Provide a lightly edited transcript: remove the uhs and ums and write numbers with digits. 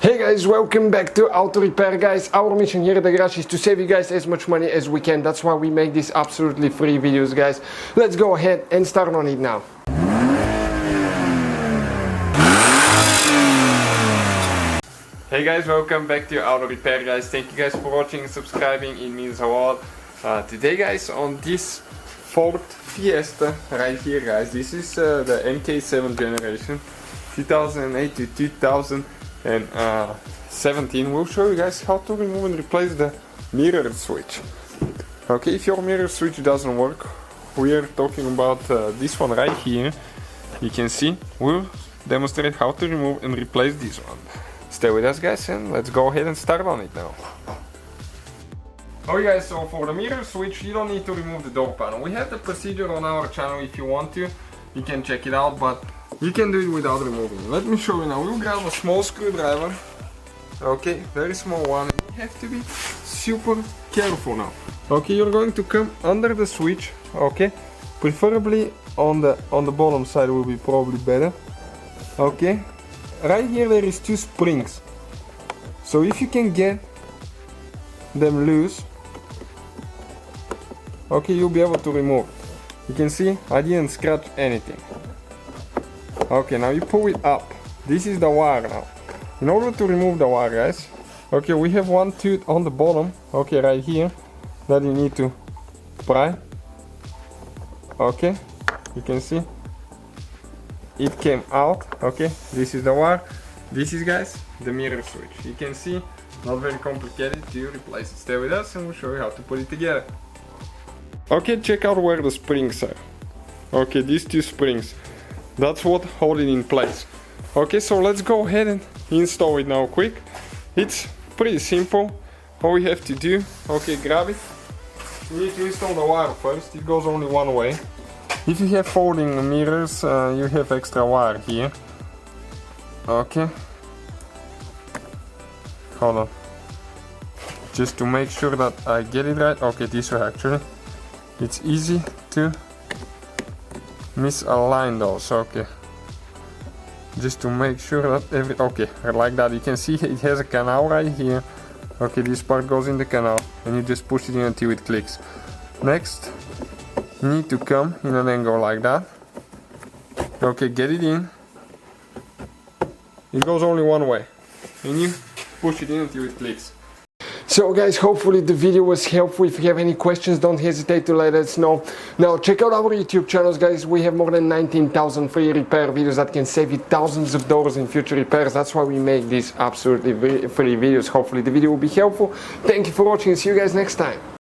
Hey guys, welcome back to Auto Repair guys. Our mission here at the garage is to save you guys as much money as we can. That's why we make these absolutely free videos guys. Let's go ahead and start on it now. Hey guys, welcome back to Auto Repair guys. Thank you guys for watching and subscribing, it means a lot. Today guys, on this Ford Fiesta right here guys, this is the Mk7 generation 2008 to 2017. We'll show you guys how to remove and replace the mirror switch. Okay, if your mirror switch doesn't work, we are talking about this one right here. You can see we'll demonstrate how to remove and replace this one. Stay with us guys and let's go ahead and start on it now. Okay guys, so for the mirror switch you don't need to remove the door panel. We have the procedure on our channel. If you want to, you can check it out, but you can do it without removing it. Let me show you now. We'll grab a small screwdriver. Okay, very small one. You have to be super careful now. Okay, you're going to come under the switch. Okay, preferably on the bottom side will be probably better. Okay, right here there is two springs. So if you can get them loose, okay, you'll be able to remove. You can see I didn't scratch anything. Okay, now you pull it up. This is the wire now. In order to remove the wire guys, okay, we have one tooth on the bottom, okay, right here, that you need to pry. Okay, you can see it came out. Okay, this is the wire. This is guys the mirror switch. You can see, not very complicated to replace it. Stay with us and we'll show you how to put it together. Okay, check out where the springs are. Okay, these two springs, that's what hold it in place. Okay, so let's go ahead and install it now quick. It's pretty simple. All we have to do, okay, grab it. You need to install the wire first. It goes only one way. If you have folding mirrors, you have extra wire here. Okay, hold on, just to make sure that I get it right. Okay, this way actually. It's easy to misalign those. Okay, just to make sure that okay, like that. You can see it has a canal right here. Okay, this part goes in the canal and you just push it in until it clicks. Next, you need to come in an angle like that. Okay, get it in. It goes only one way and you push it in until it clicks. So guys, hopefully the video was helpful. If you have any questions, don't hesitate to let us know. Now check out our YouTube channels guys. We have more than 19,000 free repair videos that can save you thousands of dollars in future repairs. That's why we make these absolutely free videos. Hopefully the video will be helpful. Thank you for watching and see you guys next time.